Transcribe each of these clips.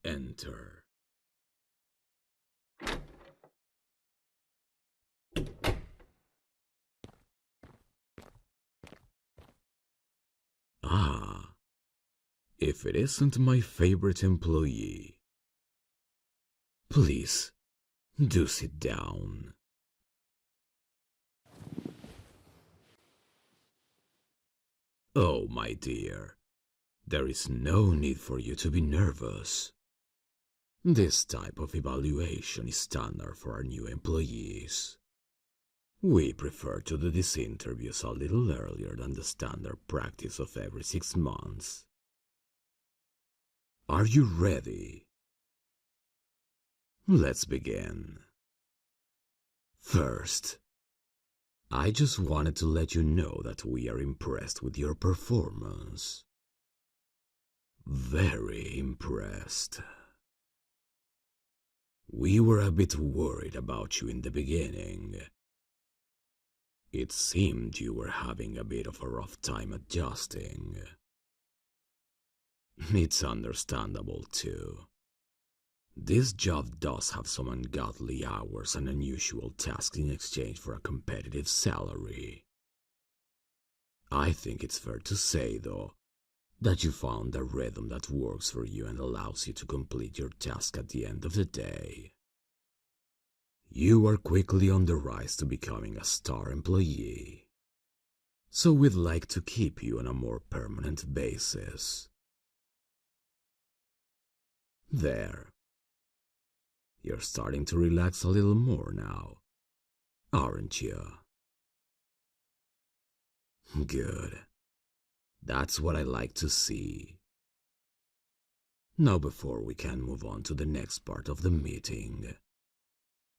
Enter. Ah, if it isn't my favorite employee. Please, do sit down. Oh, my dear, there is no need for you to be nervous. This type of evaluation is standard for our new employees. We prefer to do these interviews a little earlier than the standard practice of every 6 months. Are you ready? Let's begin. First, I just wanted to let you know that we are impressed with your performance. Very impressed. We were a bit worried about you in the beginning. It seemed you were having a bit of a rough time adjusting. It's understandable too. This job does have some ungodly hours and unusual tasks in exchange for a competitive salary. I think it's fair to say, though, that you found a rhythm that works for you and allows you to complete your task at the end of the day. You are quickly on the rise to becoming a star employee, so we'd like to keep you on a more permanent basis. There. You're starting to relax a little more now, aren't you? Good. That's what I like to see. Now, before we can move on to the next part of the meeting,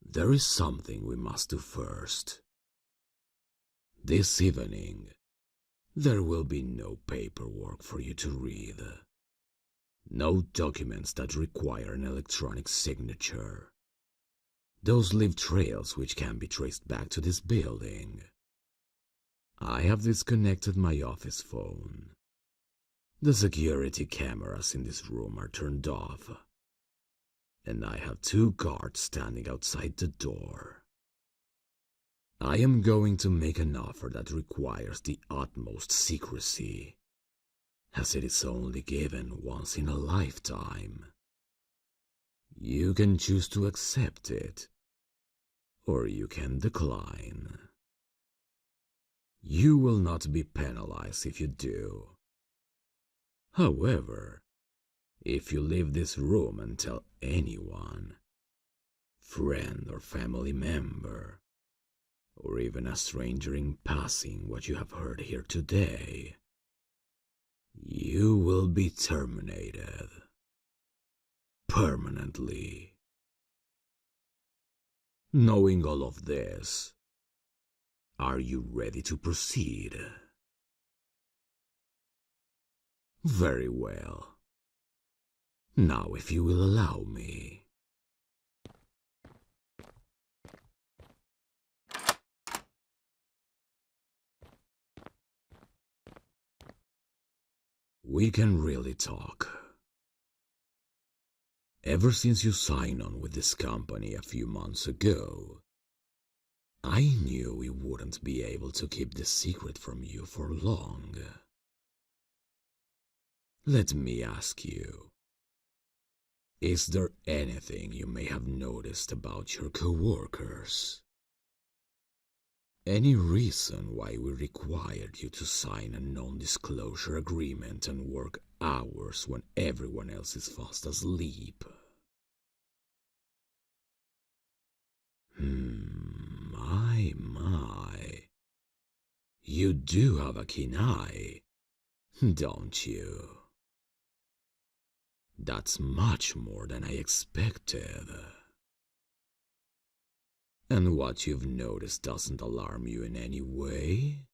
there is something we must do first. This evening, there will be no paperwork for you to read. No documents that require an electronic signature. Those leave trails which can be traced back to this building. I have disconnected my office phone. The security cameras in this room are turned off, and I have 2 guards standing outside the door. I am going to make an offer that requires the utmost secrecy, as it is only given once in a lifetime. You can choose to accept it, or you can decline. You will not be penalized if you do. However, if you leave this room and tell anyone, friend or family member, or even a stranger in passing what you have heard here today, you will be terminated. Permanently. Knowing all of this, are you ready to proceed? Very well. Now, if you will allow me. We can really talk. Ever since you signed on with this company a few months ago, I knew we wouldn't be able to keep this secret from you for long. Let me ask you, is there anything you may have noticed about your coworkers? Any reason why we required you to sign a non-disclosure agreement and work hours when everyone else is fast asleep? My. You do have a keen eye, don't you? That's much more than I expected. And what you've noticed doesn't alarm you in any way?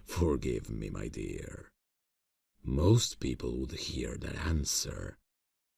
Forgive me, my dear. Most people would hear that answer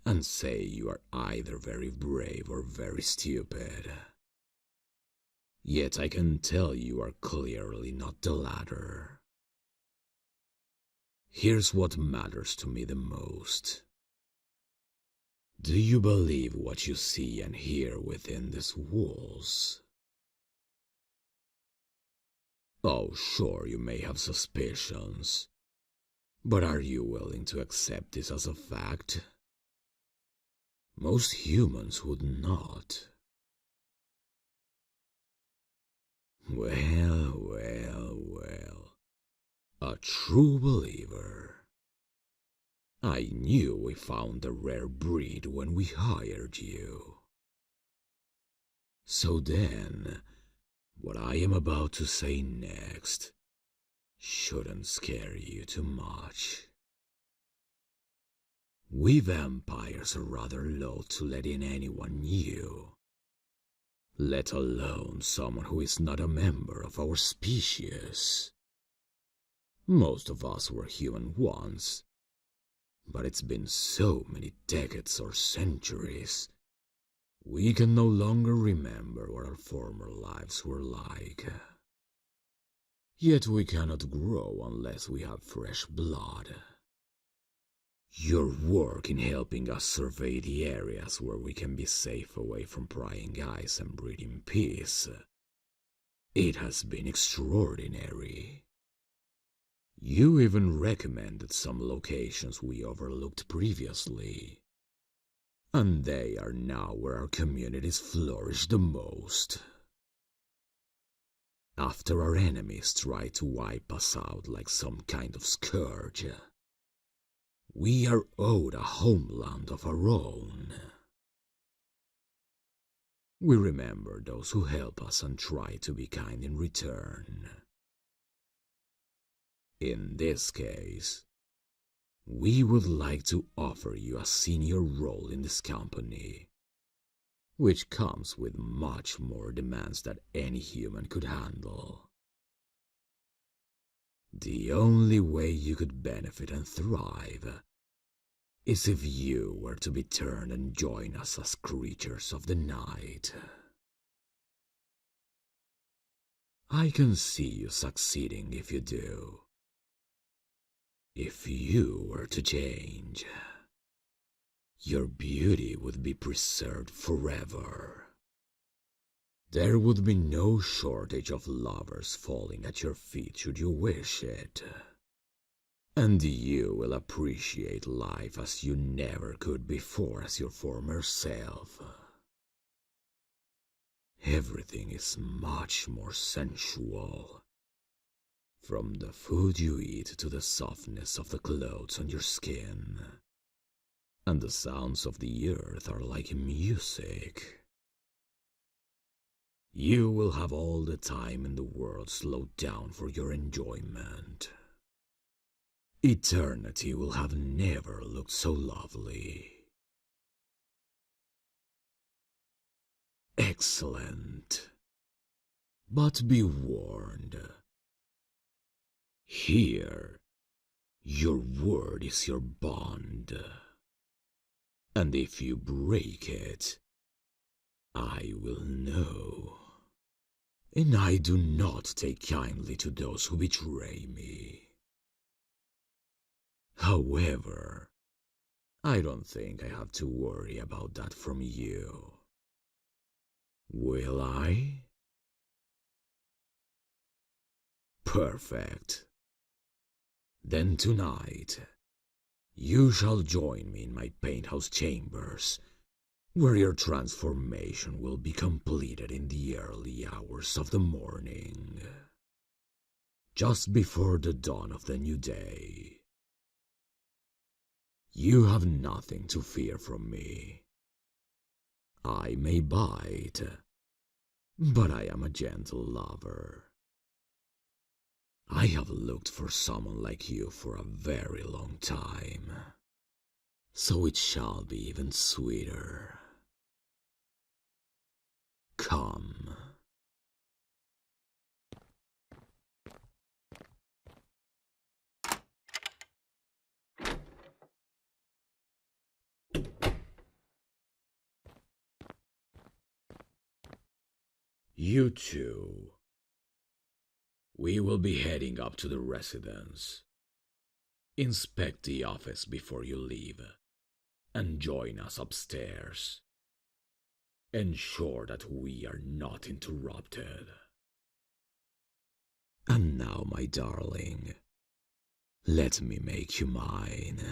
and say you are either very brave or very stupid. Yet I can tell you are clearly not the latter. Here's what matters to me the most. Do you believe what you see and hear within these walls? Oh, sure, you may have suspicions, but are you willing to accept this as a fact? Most humans would not. Well. A true believer. I knew we found a rare breed when we hired you. So then, what I am about to say next shouldn't scare you too much. We vampires are rather loath to let in anyone new, let alone someone who is not a member of our species. Most of us were human once, but it's been so many decades or centuries, we can no longer remember what our former lives were like. Yet we cannot grow unless we have fresh blood. Your work in helping us survey the areas where we can be safe away from prying eyes and breathe in peace, it has been extraordinary. You even recommended some locations we overlooked previously, and they are now where our communities flourish the most. After our enemies try to wipe us out like some kind of scourge, we are owed a homeland of our own. We remember those who help us and try to be kind in return. In this case, we would like to offer you a senior role in this company, which comes with much more demands than any human could handle. The only way you could benefit and thrive is if you were to be turned and join us as creatures of the night. I can see you succeeding if you do. If you were to change, your beauty would be preserved forever. There would be no shortage of lovers falling at your feet should you wish it. And you will appreciate life as you never could before as your former self. Everything is much more sensual. From the food you eat to the softness of the clothes on your skin. And the sounds of the earth are like music. You will have all the time in the world slowed down for your enjoyment. Eternity will have never looked so lovely. Excellent. But be warned. Here, your word is your bond. And if you break it, I will know. And I do not take kindly to those who betray me. However, I don't think I have to worry about that from you. Will I? Perfect. Then tonight, you shall join me in my penthouse chambers, where your transformation will be completed in the early hours of the morning, just before the dawn of the new day. You have nothing to fear from me. I may bite, but I am a gentle lover. I have looked for someone like you for a very long time, so it shall be even sweeter. Come. You two. We will be heading up to the residence. Inspect the office before you leave, and join us upstairs. Ensure that we are not interrupted. And now, my darling, let me make you mine.